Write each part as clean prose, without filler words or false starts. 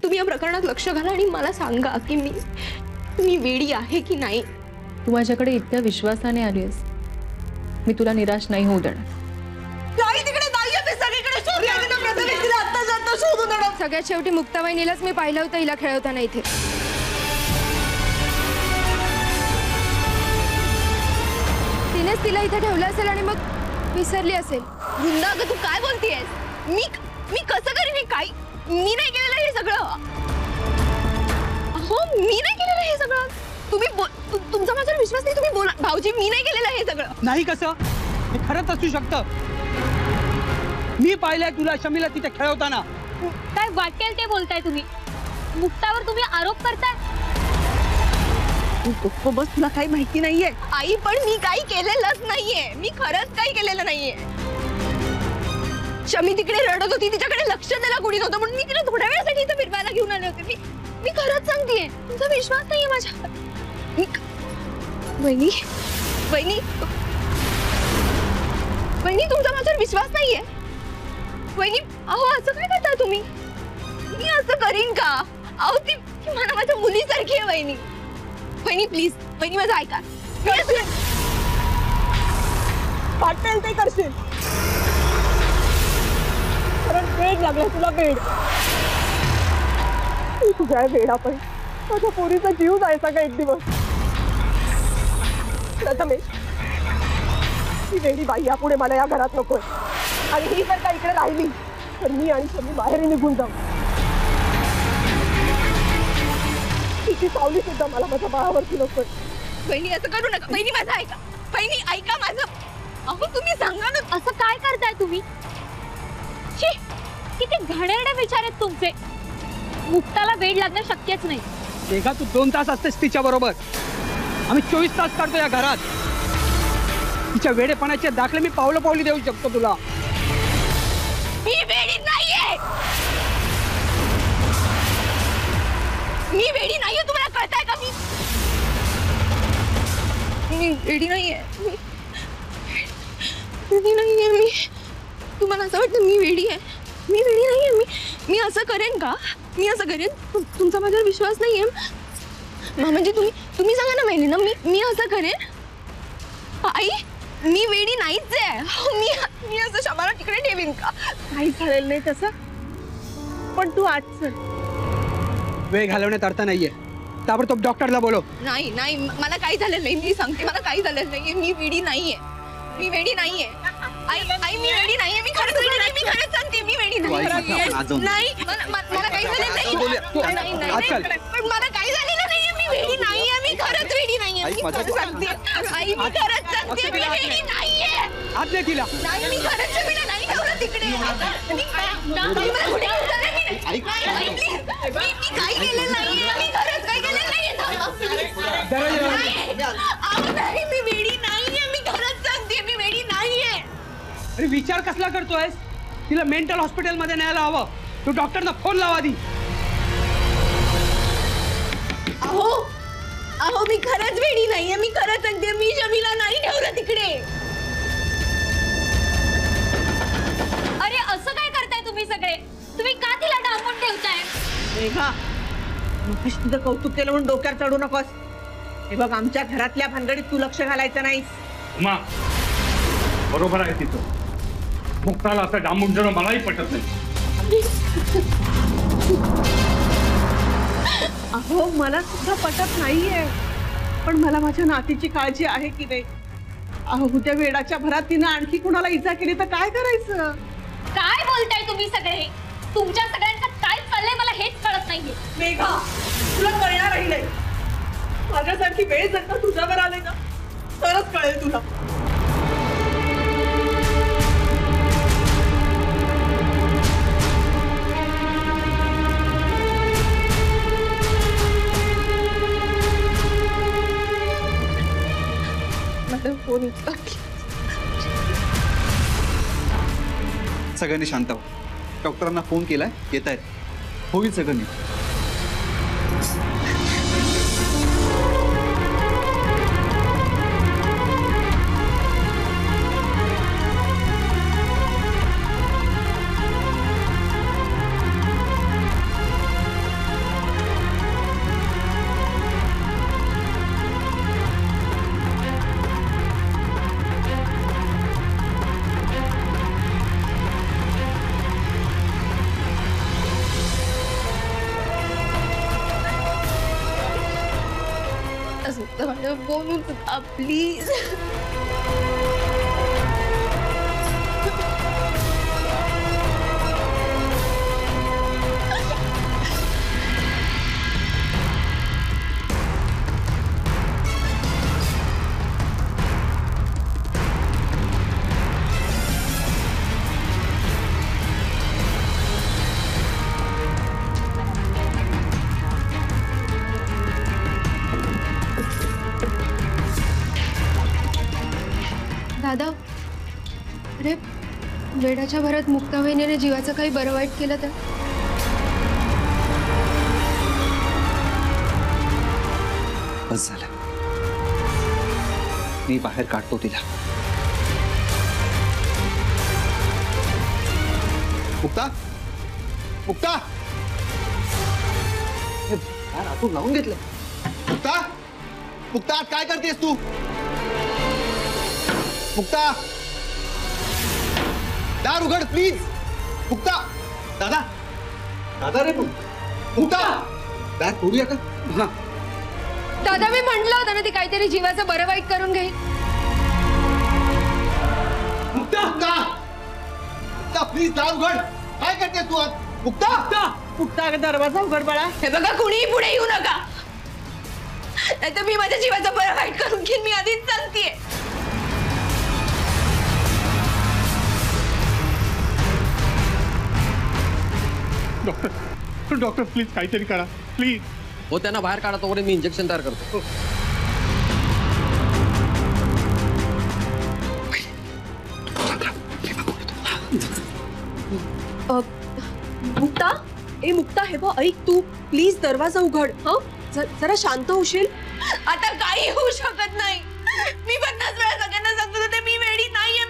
तुम्ही या प्रकरणात लक्ष घाला आणि मला सांगा की मी वेडी आहे की नाही। तू माझ्याकडे इतक्या विश्वासाने आलीस, मी तुला निराश नाही होऊ देणार। सगळ्यात शेवटी मुक्ताबाईनीलाच मी पाहिलं होतं हिला खेळवताना इथे। तिनेच तिला इथे ठेवलं असेल आणि मग विसरली असेल। वृंदा अगं तू काय बोलतेयस? मी कसं करीन हे? काय मी नाही केलेलं हे सगळं। हो मी नाही केलेलं हे सगळं। तुम्ही तुमचा माझ्यावर विश्वास नाही, तुम्ही बोला भाऊजी मी नाही केलेलं हे सगळं। नाही कसं? हे खरंच असू शकतं। मी पाहिलंय तुला शमीला तिथे खेळवताना। काय वाटेल ते बोलताय तुम्ही? मुक्तावर तुम्ही आरोप करताय। तू बस, तुला काही माहिती नाहीये आई, पण मी काही केलेलंच नाहीये। मी खरंच काही केलेलं नाहीये। शमी तिकडे रडत होती, तिच्याकडे लक्ष द्यायला कोणी नव्हतं म्हणून मी तिला थोड्या वेळासाठी इथे फिरवायला घेऊन आले होते। मी खरंच सांगतेय, तुमचा विश्वास नाहीये माझ्यावर। वहिनी वहिनी वहिनी तुमचा माझ्यावर विश्वास नाहीये। वहिनी अहो असं काय करता तुम्ही? मी असं करीन का? अहो ती मला माझ्या मुलीसारखी आहे वहिनी। वहिनी प्लीज, वहिनी माझं ऐका। वाटेल ते करशील, कारण वेळ लागला तुला, वेळ। तुझ्या वेळा पण माझ्या पोरीचा जीव जायचा का एक दिवस? प्रथमेश, ही वेडी बाई यापुढे मला या घरात नकोय, आणि ही जर का इकडे राहिली तर मी आणि शमी बाहेर निघून जाऊ। तिची सावली सुद्धा मला माझ्या बाळावरती नकोय। वहिनी असं करू नका। वहिनी माझं ऐका, वहिनी ऐका माझं। अहो तुम्ही सांगा ना, असं काय करताय तुम्ही? छी, किती घाणेरडे विचार आहेत तुमचे। मुक्ताला वेड लागणं शक्यच नाही। देखा तू 2 तास असतेस तिच्या बरोबर, आम्ही 24 तास काढतो या घरात। तिच्या वेडेपणाचे दाखले मी पावली देऊ शकतो तुला। मी वेडी नाहीये, मी वेडी नाहीये, तुम्हाला कळतंय का? मी वेडी नाहीये, वेडी नाहीये मी। तुम्हाला असं वाटतं मी वेडी आहे? मी वेडी नाहीये। मी असं करेन का? मी असं करेन? तुमचा माझ्यावर विश्वास नाहीये म्हणजे तुम्ही सांगा ना वहिनी ना, मी असं करेन? आई मी वेडी नाहीच आहे। मी असं शमाला तिकडे ठेवीन का? काही झालेलं नाही तसं, पण तू आज चल। वेळ घालवण्यात अर्थ नाहीये, ताबडतोब डॉक्टरला बोलव। नाही नाही, मला काही झालेलं नाही, मी सांगते मला काही झालेलं नाहीये। मी वेडी नाहीये, मी वेडी नाहीये। आई मी वेडी नाहीये, मी खरंच वेडी नाही, मी खरंच सांगते मी वेडी नाहीये। नाही मला काही झालेलं नाही, पण मला काही झालेलं नाहीये। मी वेडी नाहीये, मी खरंच वेडी नाहीये। मी खरंच सांगते आई, मी खरंच सांगते मी वेडी नाहीये। आत नाही तिला। नाही मी खरंच शमीला नाही ठेवलं तिकडे। मी काही केलेलं नाहीये, मी खरंच काही केलेलं नाहीये। नाही मी वेडी नाहीये, मी खरंच सांगते मी वेडी नाहीये। अरे विचार कसला करतोयस? तिला मेंटल हॉस्पिटल मध्ये न्यायला हवं। तू डॉक्टरना फोन लावा आधी। अहो मी खरंच वेडी नाहीये, मी खरंच सांगते मी शमीला नाही ठेवलं तिकडे। अरे असं काय करताय तुम्ही सगळे? तुम्ही का तिला डांबून ठेवताय? मेघा, मगाशी तुझं कौतुक केलं म्हणून डोक्यावर चढू नकोस। हे बघ, आमच्या घरातल्या भानगडीत तू लक्ष घालायचं नाहीस। उमा, बरोबर आहे तिचं। मुक्ताला असं डांबून ठेवणं मलाही पटत नाही। अहो मला सुद्धा पटत नाहीये, पण मला माझ्या नातीची काळजी आहे की नाही। अहो उद्या वेडाच्या भरात तिनं आणखी कुणाला इजा केली तर काय करायचं? काय बोलताय तुम्ही सगळे? तुमच्या सगळ्यांचं काय चाललंय मला हेच कळत नाहीये। मेघा, तुला कळणारही नाही। माझ्यासारखी वेळ जर का तुझ्यावर आले ना तरच कळेल तुला। फोन सगळ्यांनी शांत व्हा। डॉक्टरांना फोन केलाय, येत आहेत, होईल सगळं नीट। माझं फोन उचला प्लीज. दादा, अरे वेडाच्या भरात मुक्तावहिनीने जीवाचं काही बरं वाईट केलं तर? बस झालं, मी बाहेर काढतो तिला. मुक्ता, मुक्ता, हे बाहेर आतून लावून घेतलं. मुक्ता, मुक्ता काय करतेस तू? मुक्ता, दार उघड प्लीज. मुक्ता, दादा, दादा रे मुक्ता, दार उघडूया का? हा दादा, मी म्हंटल होतं ना ती काहीतरी जीवाचं बरं वाईट करून घेईल. मुक्ता, मुक्ता, मुक्ता प्लीज दार उघड. काय करतेस तू आज? मुक्ता, मुक्ता, मुक्ता दरवाजा उघड बाळा. हे बघा, कुणीही पुढे येऊ नका, नाहीतर मी माझ्या जीवाचं बरं वाईट करून घेईन. मी आधीच सांगतेय. डॉक्टर, डॉक्टर प्लीज काहीतरी करा प्लीज. हो, त्यांना बाहेर काढा, तोपर्यंत मी इंजेक्शन तयार करतो. मुक्ता, ए मुक्ता, हे बघ ऐक, तू प्लीज दरवाजा उघड. हा, जरा शांत होशील. आता काही होऊ शकत नाही. मी 50 वेळा सगळ्यांना सांगत होते मी वेडी नाहीये.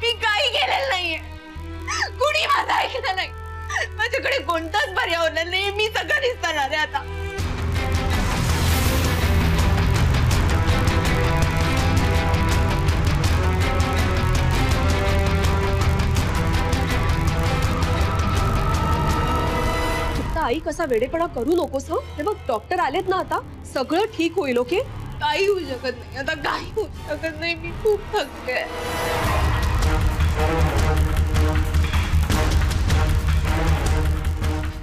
मी काही केलेलं नाहीये. कुणी माझं ऐकलं नाही. माझ्याकडे कोणताच पर्याय होणार नाही. मी सगळं निसरणार आहे आता. आई कसा वेडेपणा करू नकोस. हं, हे बघ डॉक्टर आलेत ना, आता सगळं ठीक होईल. ओके, काही होऊ शकत नाही. आता काही होऊ शकत नाही. मी खूप थकते.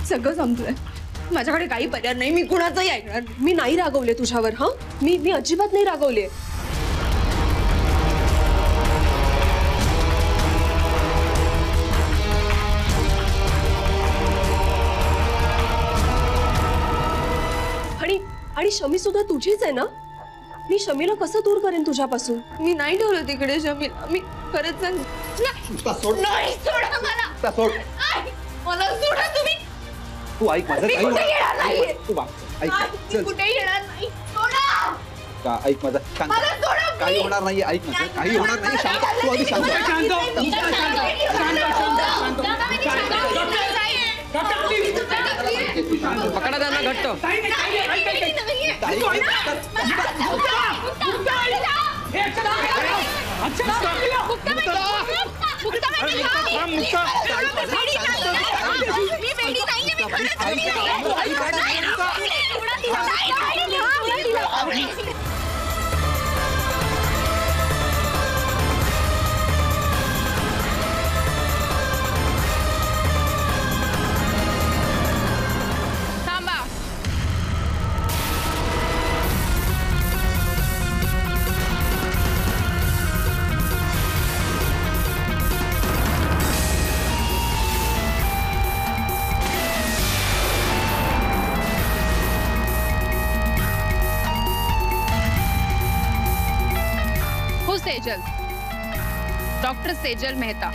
सगळं संपलंय. माझ्याकडे काही पर्याय नाही. मी कुणाचंही ऐकणार नाही. मी नाही रागवले तुझ्यावर. हा, मी अजिबात नाही रागवले. आणि शमी सुद्धा तुझीच आहे ना. मी शमीला कसं दूर करेन तुझ्यापासून? मी नाही ठेवलं तिकडे शमीला. मी खरंच सांगते. नाही, सोडा मला. सोड, मला सोडा तुम्ही. तू ऐक माझं. मी कुठे येणार नाहीये. तू ऐक, मी कुठे येणार नाही. सोडा. का ऐक माझं. शांत, मला सोडा. काही होणार नाही. ऐक माझं, काही होणार नाही. शांत, तू आधी शांत. पकडा त्यांना घट्ट. सेजल, डॉक्टर सेजल मेहता,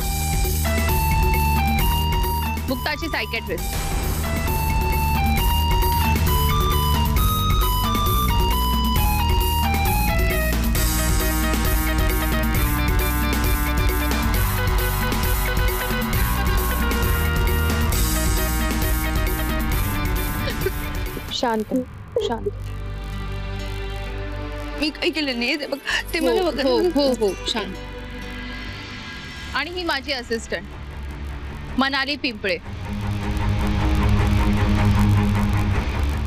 मुक्ताची सायकॅट्रिस्ट. शांत, शांत. मी काही केलं नाही. ते मला हो हो हो, शांत. आणि ही माझी असिस्टंट मनाली पिंपळे.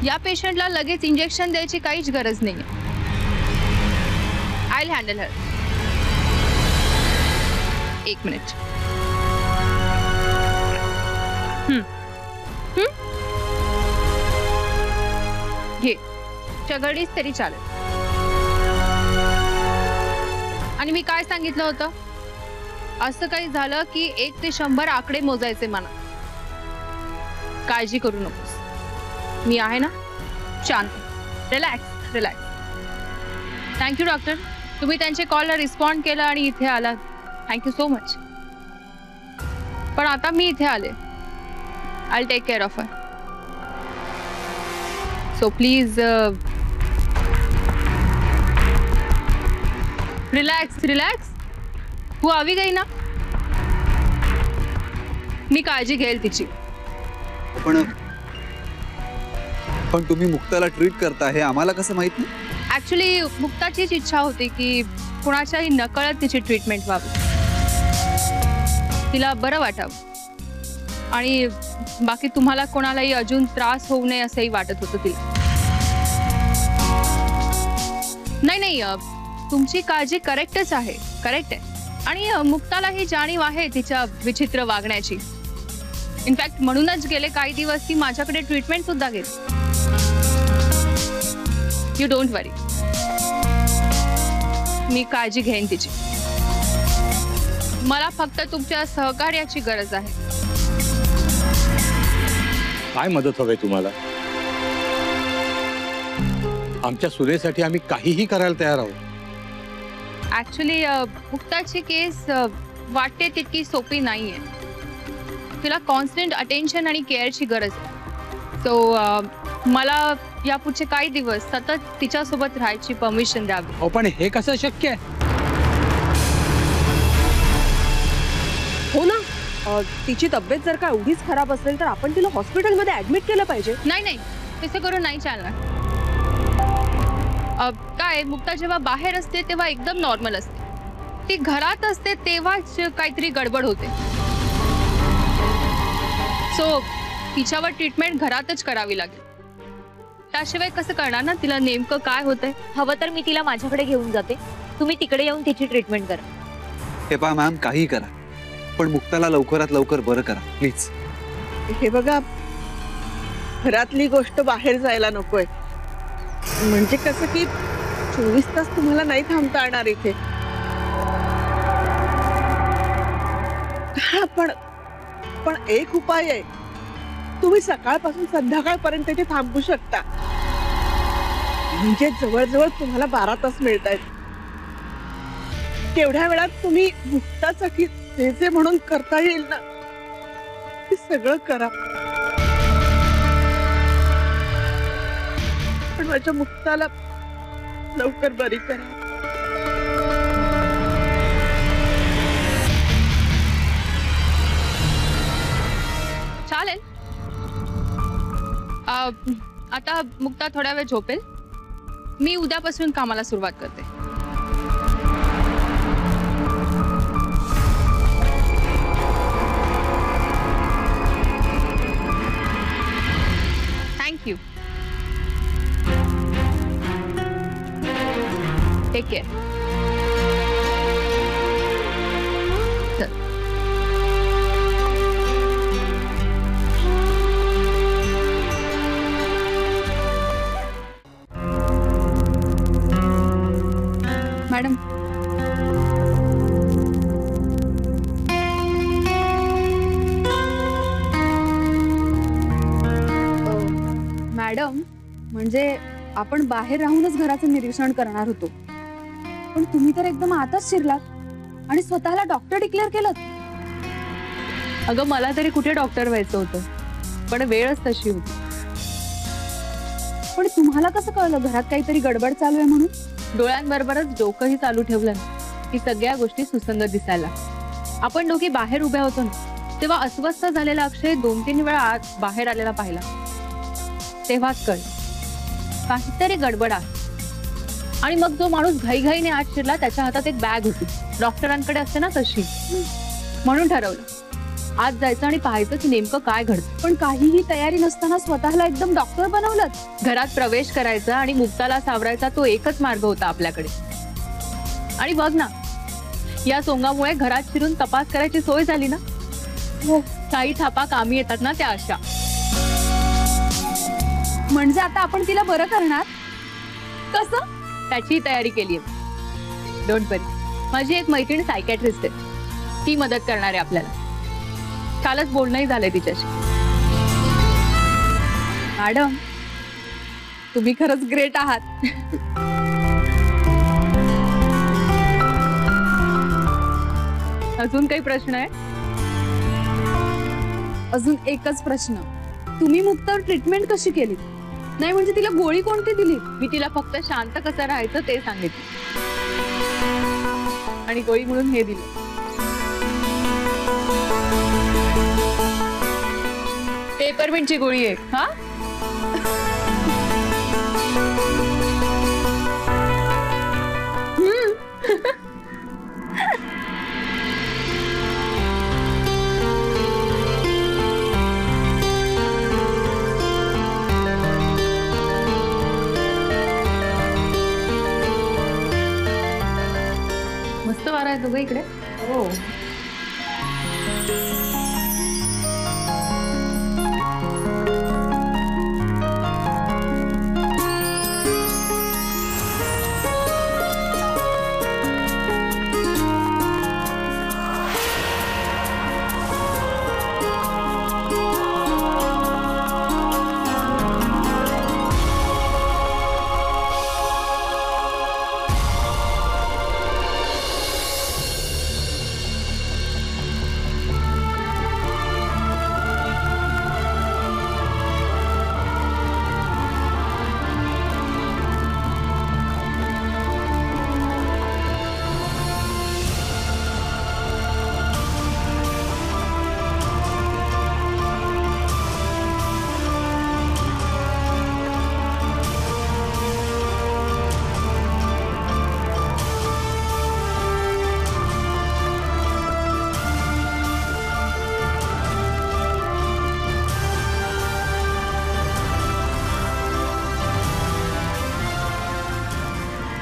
या पेशंटला लगेच इंजेक्शन द्यायची काहीच गरज नाही. आय विल हँडल हर. एक मिनिट. घे चगडीच तरी चालेल. आणि मी काय सांगितलं होतं, असं काही झालं की 1 ते 100 आकडे मोजायचे मला. काळजी करू नकोस, मी आहे ना. शांत, रिलॅक्स रिलॅक्स. थँक्यू डॉक्टर, तुम्ही त्यांच्या कॉलला रिस्पॉन्ड केलं आणि इथे आलात. Thank you so much. पण आता मी इथे आले. I take care of her. So please relax relax. तू आवी गई ना, मी काळजी घेईल तिची. पण तुम्ही मुक्ताला ट्रीट करता हे आम्हाला कसं माहित नाही? ऍक्च्युली मुक्ताचीच इच्छा होती की कुणाच्याही नकळत तिची ट्रीटमेंट व्हावी, तिला बरं वाटावं. आणि बाकी तुम्हाला कोणालाही अजून त्रास होऊ नये असंही वाटत होतं तिला. नाही, तुमची काळजी करेक्टच आहे, करेक्ट आहे. आणि मुक्तालाही जाणीव आहे तिच्या विचित्र वागण्याची. इनफॅक्ट म्हणूनच गेले काही दिवस ती माझ्याकडे ट्रीटमेंट सुद्धा घेते. यू डोंट वरी, मी काळजी घेईन तिची. मला फक्त तुमच्या सहकार्याची गरज आहे. काय मदत हवी तुम्हाला? आमच्या सुनेसाठी आम्ही काहीही करायला तयार आहोत. ऍक्च्युली मुक्ताची केस वाटते तितकी सोपी नाहीये. तिला कॉन्स्टंट अटेन्शन आणि केअरची गरज आहे. सो मला यापुढचे काही दिवस सतत तिच्यासोबत राहायची परमिशन द्यावी. हो, पण हे कसं शक्य आहे? हो ना, तिची तब्येत जर का एवढीच खराब असेल तर आपण तिला हॉस्पिटलमध्ये ऍडमिट केलं पाहिजे. नाही, तसं करून नाही चालणार. काय, मुक्ता जेव्हा बाहेर असते तेव्हा एकदम नॉर्मल असते. ती घरात असते तेव्हाच काहीतरी गडबड होते. सो तिच्यावर ट्रीटमेंट घरातच करावी लागेल. त्याशिवाय कसं करणार ना तिला नेमकं काय होतंय. हवं तर मी तिला माझ्याकडे घेऊन जाते, तुम्ही तिकडे येऊन तिची ट्रीटमेंट करा. हे पहा मॅम, काही करा पण मुक्ताला लवकरात लवकर बरं करा प्लीज. हे बघा, घरातली गोष्ट बाहेर जायला नकोय. म्हणजे कसं की 24 तास तुम्हाला नाही थांबता येणार इथे. पण एक उपाय आहे, तुम्ही सकाळपासून संध्याकाळपर्यंत इथे थांबू शकता. म्हणजे जवळजवळ तुम्हाला 12 तास मिळत आहेत. तेवढ्या वेळात तुम्ही मुक्तासाठी जे म्हणून करता येईल ना ते सगळं करा. पण माझ्या मुक्ताला लवकर बरी करा. चालेल. आता मुक्ता थोड्या वेळ झोपेल. मी उद्यापासून कामाला सुरुवात करते. Thank you. Take care. Madam, madam, म्हणजे आपण बाहेर राहूनच घराचं निरीक्षण करणार होतो, पण तुम्ही तर एकदम आतच शिरलात आणि स्वतःला डॉक्टर डिक्लेअर केलं. अगं, मला तरी कुठे डॉक्टर व्हायचं होतं, पण वेळच तशी होती. पण तुम्हाला कसं कळलं घरात काहीतरी गडबड चालू आहे म्हणून? डोळ्यांबरोबरच डोकंही चालू ठेवलं की सगळ्या गोष्टी सुसंगत दिसायला. आपण दोघी बाहेर उभ्या होतो ना, तेव्हा अस्वस्थ झालेला अक्षय 2-3 वेळा आत बाहेर आलेला पाहिला. तेव्हाच कळलं काहीतरी गडबड आहे. आणि मग जो माणूस घाईघाईने आत शिरला त्याच्या हातात एक बॅग होती, डॉक्टरांकडे असते ना तशी. म्हणून ठरवलं आत जायचं आणि पाहायचं की नेमकं काय घडतं. पण काहीही तयारी नसताना स्वतःला एकदम डॉक्टर बनवलं. घरात प्रवेश करायचा आणि मुक्ताला सावरायचा तो एकच मार्ग होता आपल्याकडे. आणि बघ ना, या सोंगामुळे घरात शिरून तपास करायची सोय झाली ना. हो, काही थापा कामी येतात ना त्या अशा. म्हणजे आता आपण तिला बरं करणार कसं? त्याची तयारी केली आहे. डोंट वरी. माझी एक मैत्रीण सायकॅट्रिस्ट आहे, ती मदत करणार आहे आपल्याला. कालच बोलणंही झालंय तिच्याशी. मॅडम, तुम्ही खरंच ग्रेट आहात. अजून काही प्रश्न आहे? अजून एकच प्रश्न, तुम्ही मुक्तावर ट्रीटमेंट कशी केली? नाही म्हणजे तिला गोळी कोणती दिली? मी तिला फक्त शांत कसं राहायचं ते सांगितलं आणि गोळी म्हणून हे दिलं. पेपरमिंटची गोळी आहे. हा, मस्त वारा आहे दोघं इकडे. हो,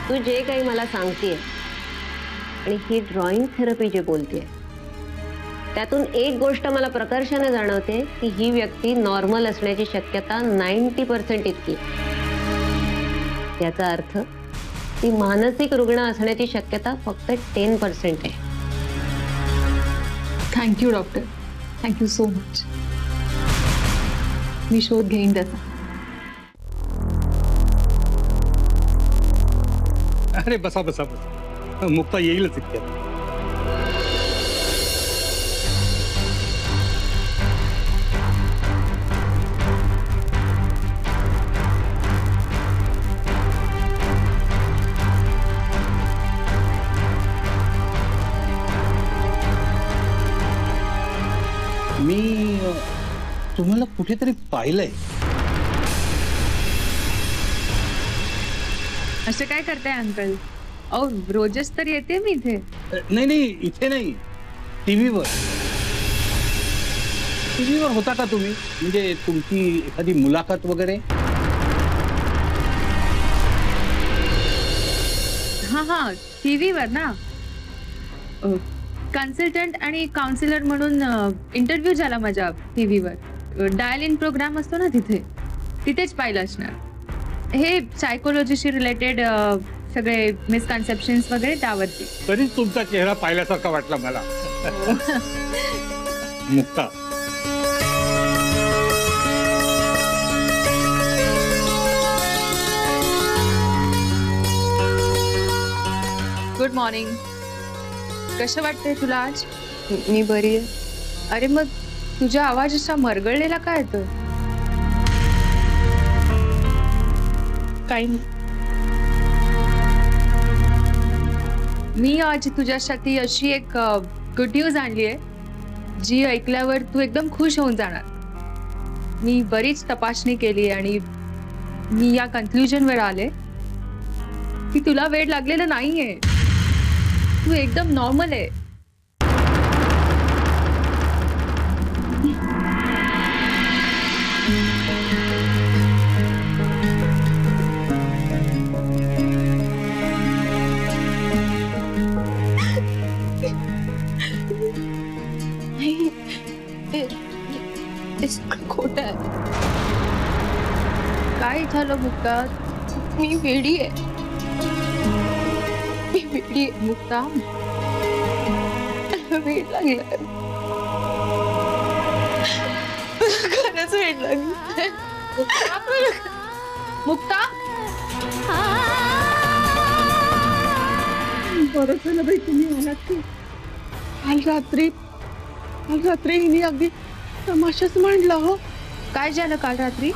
तू जे काही मला सांगतेय आणि ही ड्रॉइंग थेरपी जे बोलतेय त्यातून एक गोष्ट मला प्रकर्षाने जाणवते की ही व्यक्ती नॉर्मल असण्याची शक्यता 90% इतकी. याचा अर्थ ती मानसिक रुग्ण असण्याची शक्यता फक्त 10% आहे. Thank you doctor, thank you so much. मी शोध घेईन त्याचा. अरे बसा बसा बसा, मुक्ता येईलच इतक्यात. मी तुम्हाला कुठेतरी पाहिलंय. असं काय करताय अंकल? अहो रोजच तर येते मी इथे. नाही नाही, इथे नाही, टीव्हीवर. टीव्हीवर होता का तुम्ही? म्हणजे तुमची एखादी मुलाखत वगैरे? हा हा, टीव्हीवर ना. कन्सल्टंट आणि काउन्सिलर म्हणून इंटरव्ह्यू झाला माझ्या टीव्हीवर. डायल इन प्रोग्राम असतो ना तिथे, तिथेच पाहिलं असणार. हे सायकोलॉजीशी रिलेटेड सगळे मिसकन्सेप्शन्स वगैरे त्यावरती. तरीच तुमचा चेहरा पाहिल्यासारखा वाटला मला. Mukta, good morning. कसं वाटतंय तुला आज? मी बरी आहे. अरे मग तुझा आवाज असा मरगळलेला का येतोय? काही मी आज तुझ्यासाठी अशी एक गुड न्यूज आणली आहे जी ऐकल्यावर तू एकदम खुश होऊन जाणार. मी बरीच तपासणी केली आणि मी या कन्क्लुजनवर आले की तुला वेड लागलेलं नाहीये. तू एकदम नॉर्मल आहे. हे सगळं खोटं आहे. काय झालं मुक्ता? मी वेडी आहे. मी वेडी आहे मुक्ता, मला वेड लागलाय. खरंच वेड लागलाय. मुक्ता, बरं झालं बाई तुम्ही आलात की. काल रात्री हिने अगदी तमाशाच मांडला हो. काय झालं काल रात्री?